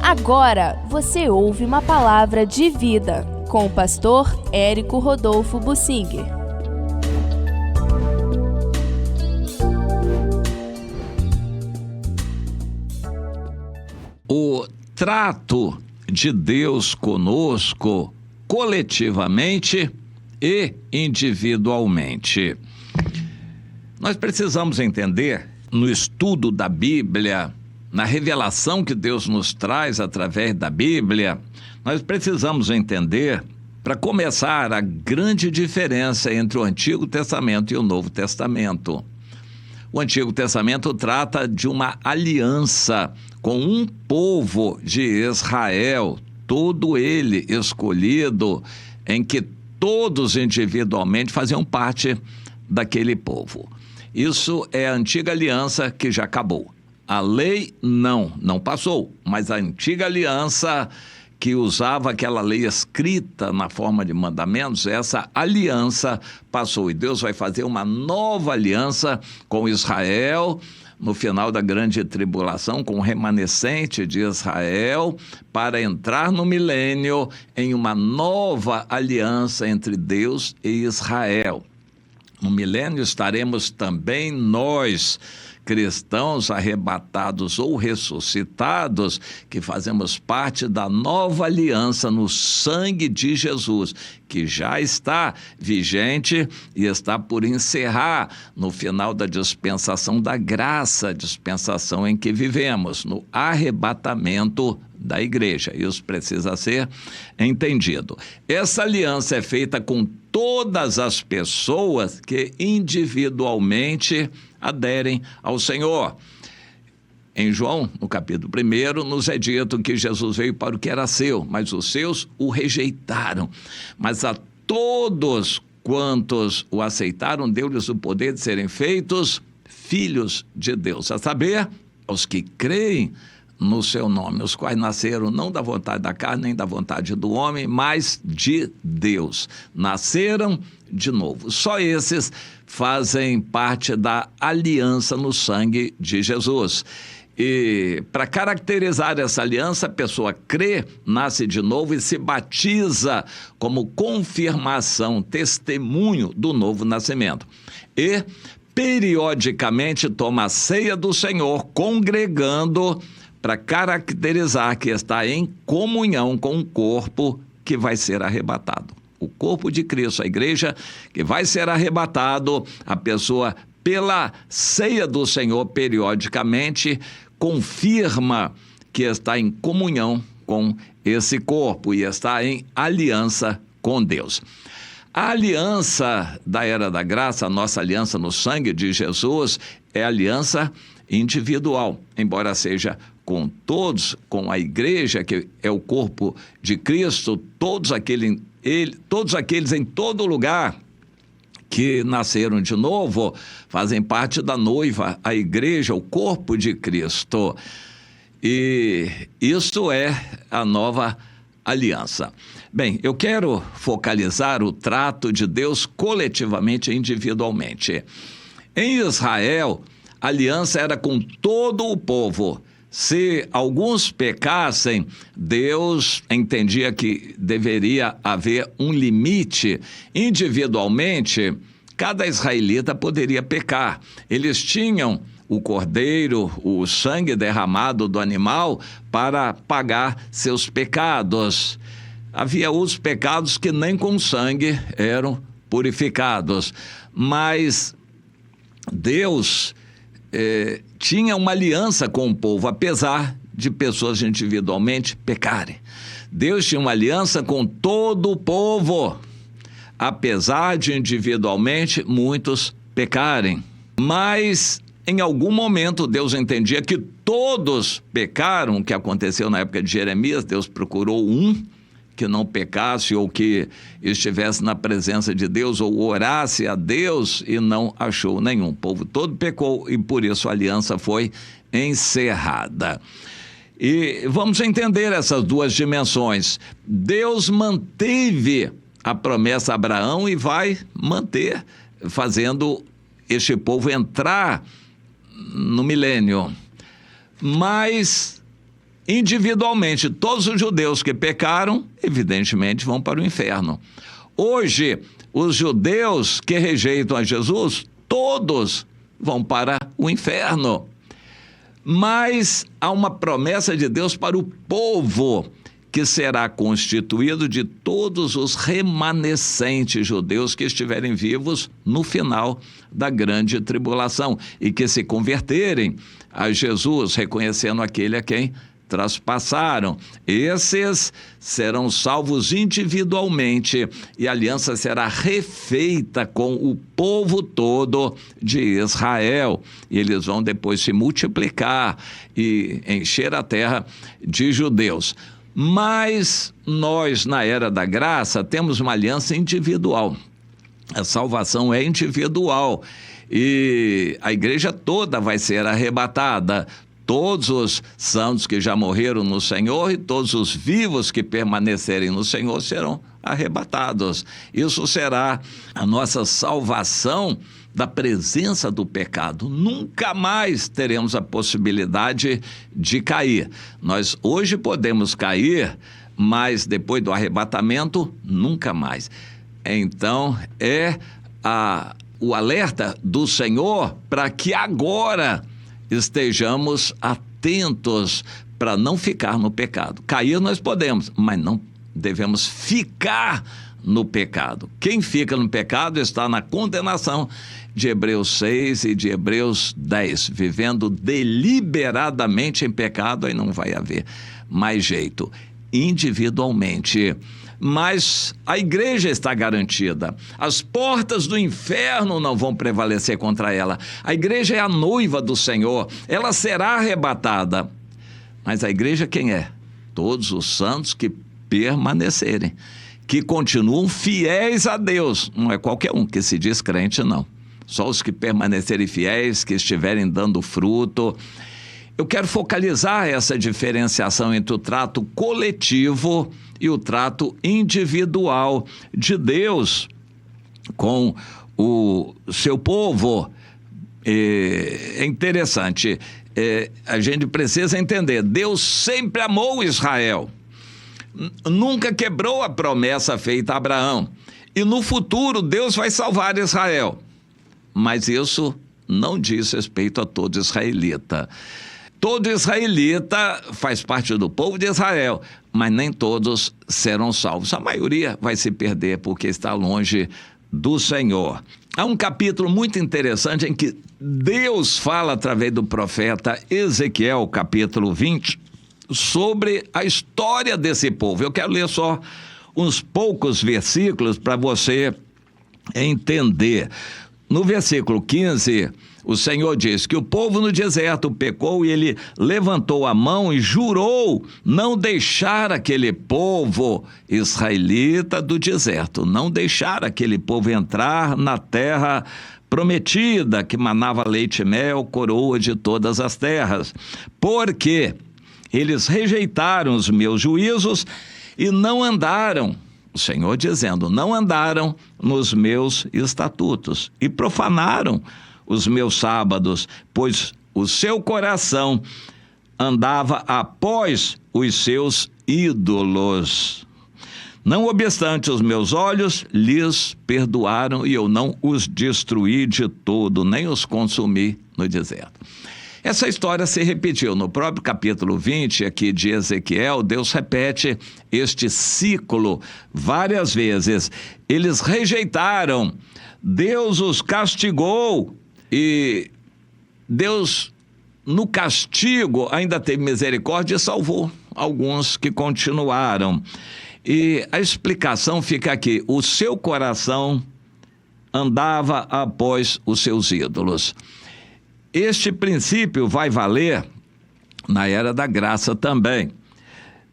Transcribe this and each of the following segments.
Agora você ouve uma palavra de vida com o pastor Érico Rodolfo Bussinger. O trato de Deus conosco coletivamente e individualmente. Nós precisamos entender, no estudo da Bíblia, na revelação que Deus nos traz através da Bíblia, nós precisamos entender, para começar, a grande diferença entre o Antigo Testamento e o Novo Testamento. O Antigo Testamento trata de uma aliança com um povo de Israel, todo ele escolhido, em que todos individualmente faziam parte daquele povo. Isso é a antiga aliança que já acabou. A lei não passou, mas a antiga aliança que usava aquela lei escrita na forma de mandamentos, essa aliança passou. E Deus vai fazer uma nova aliança com Israel no final da grande tribulação, com o remanescente de Israel, para entrar no milênio em uma nova aliança entre Deus e Israel. No milênio estaremos também nós, cristãos arrebatados ou ressuscitados, que fazemos parte da nova aliança no sangue de Jesus, que já está vigente e está por encerrar no final da dispensação da graça, dispensação em que vivemos, no arrebatamento da igreja. Isso precisa ser entendido. Essa aliança é feita com todas as pessoas que individualmente aderem ao Senhor. Em João, no capítulo 1, nos é dito que Jesus veio para o que era seu, mas os seus o rejeitaram. Mas a todos quantos o aceitaram, deu-lhes o poder de serem feitos filhos de Deus, a saber, aos que creem no seu nome, os quais nasceram não da vontade da carne, nem da vontade do homem, mas de Deus. Nasceram de novo. Só esses fazem parte da aliança no sangue de Jesus. E para caracterizar essa aliança, a pessoa crê, nasce de novo e se batiza como confirmação, testemunho do novo nascimento. E periodicamente toma a ceia do Senhor, congregando para caracterizar que está em comunhão com o corpo que vai ser arrebatado. O corpo de Cristo, a igreja que vai ser arrebatado, a pessoa, pela ceia do Senhor, periodicamente, confirma que está em comunhão com esse corpo e está em aliança com Deus. A aliança da Era da Graça, a nossa aliança no sangue de Jesus, é aliança individual, embora seja com todos, com a igreja, que é o corpo de Cristo, todos aqueles em todo lugar que nasceram de novo, fazem parte da noiva, a igreja, o corpo de Cristo. E isso é a nova aliança. Bem, eu quero focalizar o trato de Deus coletivamente e individualmente. Em Israel, a aliança era com todo o povo. Se alguns pecassem, Deus entendia que deveria haver um limite. Individualmente, cada israelita poderia pecar. Eles tinham o cordeiro, o sangue derramado do animal para pagar seus pecados. Havia os pecados que nem com sangue eram purificados. Mas Deus tinha uma aliança com o povo, apesar de pessoas individualmente pecarem. Deus tinha uma aliança com todo o povo, apesar de individualmente muitos pecarem. Mas em algum momento Deus entendia que todos pecaram, o que aconteceu na época de Jeremias. Deus procurou um que não pecasse ou que estivesse na presença de Deus ou orasse a Deus e não achou nenhum. O povo todo pecou e por isso a aliança foi encerrada. E vamos entender essas duas dimensões. Deus manteve a promessa a Abraão e vai manter, fazendo este povo entrar no milênio. Mas individualmente, todos os judeus que pecaram, evidentemente, vão para o inferno. Hoje, os judeus que rejeitam a Jesus, todos vão para o inferno. Mas há uma promessa de Deus para o povo, que será constituído de todos os remanescentes judeus que estiverem vivos no final da grande tribulação e que se converterem a Jesus, reconhecendo aquele a quem traspassaram. Esses serão salvos individualmente e a aliança será refeita com o povo todo de Israel. E eles vão depois se multiplicar e encher a terra de judeus. Mas nós, na era da graça, temos uma aliança individual. A salvação é individual e a igreja toda vai ser arrebatada. Todos os santos que já morreram no Senhor e todos os vivos que permanecerem no Senhor serão arrebatados. Isso será a nossa salvação da presença do pecado. Nunca mais teremos a possibilidade de cair. Nós hoje podemos cair, mas depois do arrebatamento, nunca mais. Então, o alerta do Senhor para que agora estejamos atentos para não ficar no pecado. Cair nós podemos, mas não devemos ficar no pecado. Quem fica no pecado está na condenação de Hebreus 6 e de Hebreus 10. Vivendo deliberadamente em pecado, aí não vai haver mais jeito. Individualmente. Mas a igreja está garantida. As portas do inferno não vão prevalecer contra ela. A igreja é a noiva do Senhor. Ela será arrebatada. Mas a igreja quem é? Todos os santos que permanecerem, que continuam fiéis a Deus. Não é qualquer um que se diz crente, não. Só os que permanecerem fiéis, que estiverem dando fruto. Eu quero focalizar essa diferenciação entre o trato coletivo e o trato individual de Deus com o seu povo. É interessante, a gente precisa entender, Deus sempre amou Israel, nunca quebrou a promessa feita a Abraão, e no futuro Deus vai salvar Israel, mas isso não diz respeito a todo israelita. Todo israelita faz parte do povo de Israel, mas nem todos serão salvos. A maioria vai se perder porque está longe do Senhor. Há um capítulo muito interessante em que Deus fala através do profeta Ezequiel, capítulo 20, sobre a história desse povo. Eu quero ler só uns poucos versículos para você entender. No versículo 15... o Senhor diz que o povo no deserto pecou e ele levantou a mão e jurou não deixar aquele povo israelita do deserto, não deixar aquele povo entrar na terra prometida, que manava leite e mel, coroa de todas as terras, porque eles rejeitaram os meus juízos e não andaram, o Senhor dizendo, não andaram nos meus estatutos e profanaram os meus sábados, pois o seu coração andava após os seus ídolos. Não obstante, os meus olhos lhes perdoaram e eu não os destruí de todo, nem os consumi no deserto. Essa história se repetiu no próprio capítulo 20 aqui de Ezequiel. Deus repete este ciclo várias vezes. Eles rejeitaram, Deus os castigou, e Deus, no castigo, ainda teve misericórdia e salvou alguns que continuaram. E a explicação fica aqui: o seu coração andava após os seus ídolos. Este princípio vai valer na era da graça também.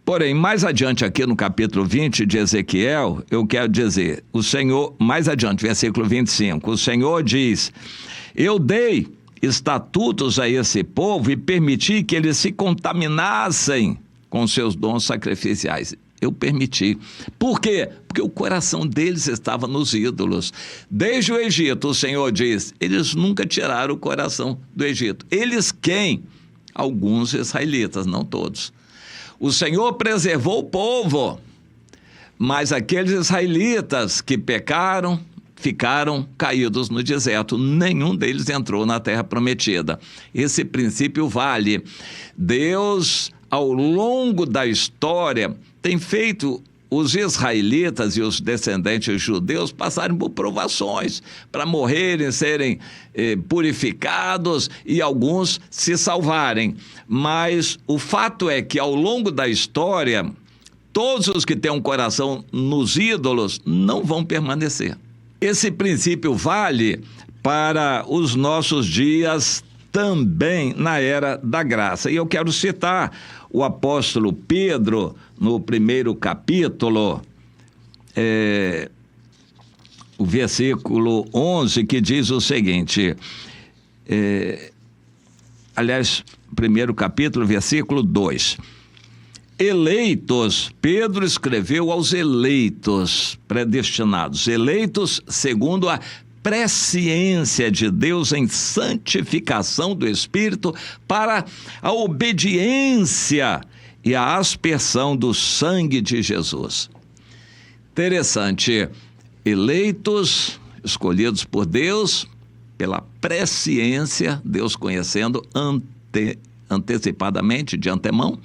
Porém, mais adiante aqui no capítulo 20 de Ezequiel, eu quero dizer, o Senhor, mais adiante, versículo 25, o Senhor diz: eu dei estatutos a esse povo e permiti que eles se contaminassem com seus dons sacrificiais. Eu permiti. Por quê? Porque o coração deles estava nos ídolos. Desde o Egito, o Senhor diz, eles nunca tiraram o coração do Egito. Eles quem? Alguns israelitas, não todos. O Senhor preservou o povo, mas aqueles israelitas que pecaram, ficaram caídos no deserto. Nenhum deles entrou na terra prometida. Esse princípio vale. Deus, ao longo da história, tem feito os israelitas e os descendentes judeus passarem por provações para morrerem, serem purificados e alguns se salvarem. Mas o fato é que, ao longo da história, todos os que têm um coração nos ídolos não vão permanecer. Esse princípio vale para os nossos dias também na era da graça. E eu quero citar o apóstolo Pedro no 1º capítulo, o versículo 11, que diz o seguinte, aliás, 1º capítulo, versículo 2. Eleitos, Pedro escreveu aos eleitos predestinados, eleitos segundo a presciência de Deus em santificação do Espírito para a obediência e a aspersão do sangue de Jesus. Interessante, eleitos, escolhidos por Deus, pela presciência, Deus conhecendo antecipadamente, de antemão,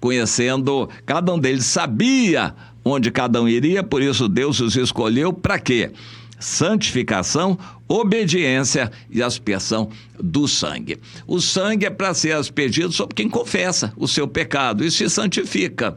conhecendo, cada um deles sabia onde cada um iria, por isso Deus os escolheu para quê? Santificação, obediência e aspersão do sangue. O sangue é para ser aspergido sobre quem confessa o seu pecado e se santifica.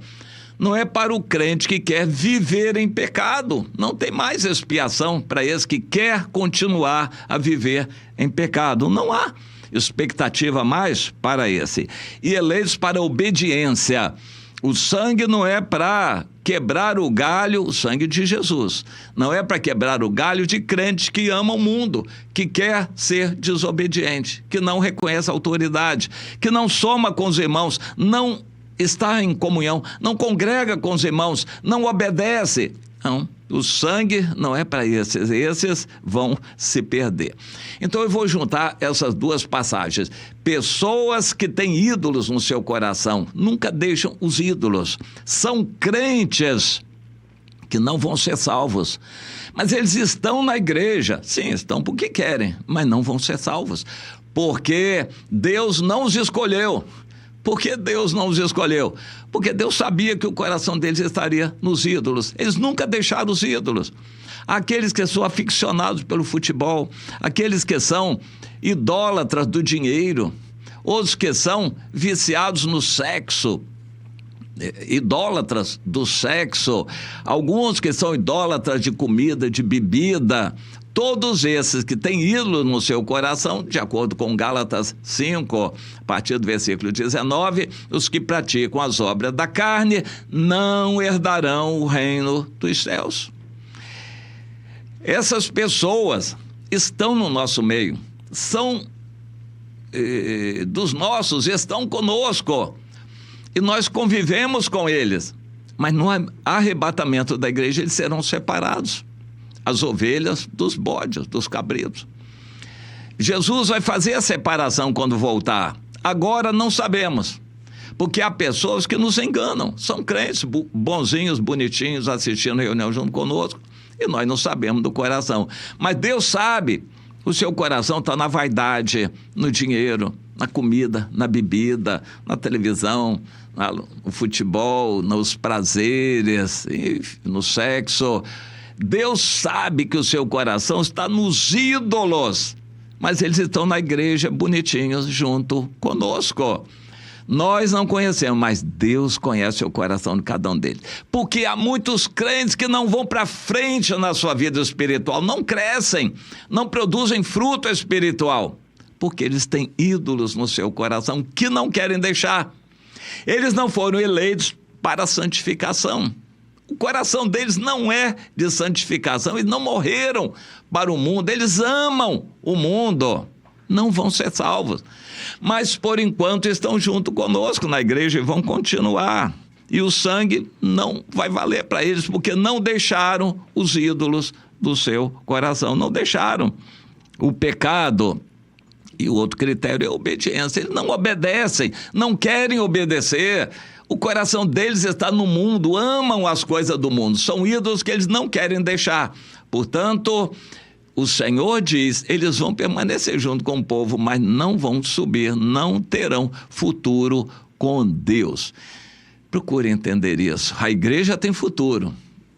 Não é para o crente que quer viver em pecado. Não tem mais expiação para esse que quer continuar a viver em pecado. Não há expectativa mais para esse. E eleitos para obediência. O sangue não é para quebrar o galho, o sangue de Jesus. Não é para quebrar o galho de crentes que amam o mundo, que quer ser desobediente, que não reconhece a autoridade, que não soma com os irmãos, não está em comunhão, não congrega com os irmãos, não obedece. Não, o sangue não é para esses vão se perder. Então eu vou juntar essas duas passagens. Pessoas que têm ídolos no seu coração, nunca deixam os ídolos. São crentes que não vão ser salvos. Mas eles estão na igreja. Sim, estão porque querem, mas não vão ser salvos. Porque Deus não os escolheu. Por que Deus não os escolheu? Porque Deus sabia que o coração deles estaria nos ídolos. Eles nunca deixaram os ídolos. Aqueles que são aficionados pelo futebol, aqueles que são idólatras do dinheiro, outros que são viciados no sexo, idólatras do sexo, alguns que são idólatras de comida, de bebida. Todos esses que têm ídolo no seu coração, de acordo com Gálatas 5, a partir do versículo 19, os que praticam as obras da carne não herdarão o reino dos céus. Essas pessoas estão no nosso meio, são dos nossos, estão conosco, e nós convivemos com eles, mas no arrebatamento da igreja eles serão separados. As ovelhas dos bodes, dos cabritos. Jesus vai fazer a separação quando voltar. Agora não sabemos, porque há pessoas que nos enganam. São crentes bonzinhos, bonitinhos, assistindo a reunião junto conosco, e nós não sabemos do coração. Mas Deus sabe, o seu coração está na vaidade, no dinheiro, na comida, na bebida, na televisão, no futebol, nos prazeres, no sexo. Deus sabe que o seu coração está nos ídolos, mas eles estão na igreja bonitinhos junto conosco. Nós não conhecemos, mas Deus conhece o coração de cada um deles. Porque há muitos crentes que não vão para frente na sua vida espiritual, não crescem, não produzem fruto espiritual, porque eles têm ídolos no seu coração que não querem deixar. Eles não foram eleitos para a santificação. O coração deles não é de santificação, eles não morreram para o mundo, eles amam o mundo, não vão ser salvos. Mas, por enquanto, estão junto conosco na igreja e vão continuar. E o sangue não vai valer para eles, porque não deixaram os ídolos do seu coração, não deixaram o pecado. E o outro critério é a obediência. Eles não obedecem, não querem obedecer. O coração deles está no mundo, amam as coisas do mundo, são ídolos que eles não querem deixar. Portanto, o Senhor diz, eles vão permanecer junto com o povo, mas não vão subir, não terão futuro com Deus. Procure entender isso. A igreja tem futuro,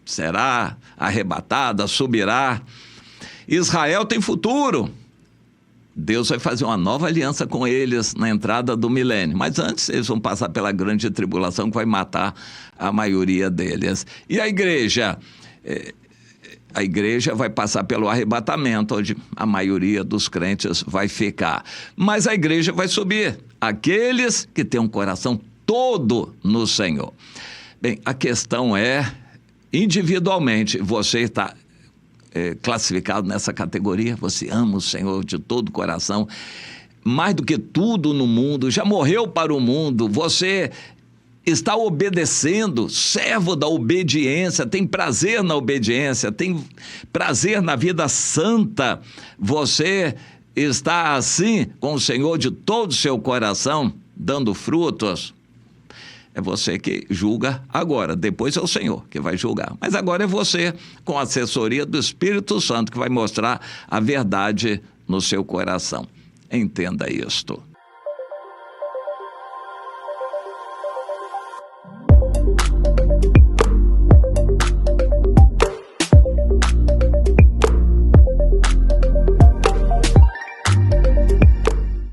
será arrebatada, subirá. Israel tem futuro. Deus vai fazer uma nova aliança com eles na entrada do milênio. Mas antes eles vão passar pela grande tribulação que vai matar a maioria deles. E a igreja? A igreja vai passar pelo arrebatamento, onde a maioria dos crentes vai ficar. Mas a igreja vai subir. Aqueles que têm um coração todo no Senhor. Bem, a questão é, individualmente, você está classificado nessa categoria? Você ama o Senhor de todo o coração, mais do que tudo no mundo, já morreu para o mundo, você está obedecendo, servo da obediência, tem prazer na obediência, tem prazer na vida santa, você está assim com o Senhor de todo o seu coração, dando frutos. É você que julga agora, depois é o Senhor que vai julgar. Mas agora é você, com a assessoria do Espírito Santo, que vai mostrar a verdade no seu coração. Entenda isto.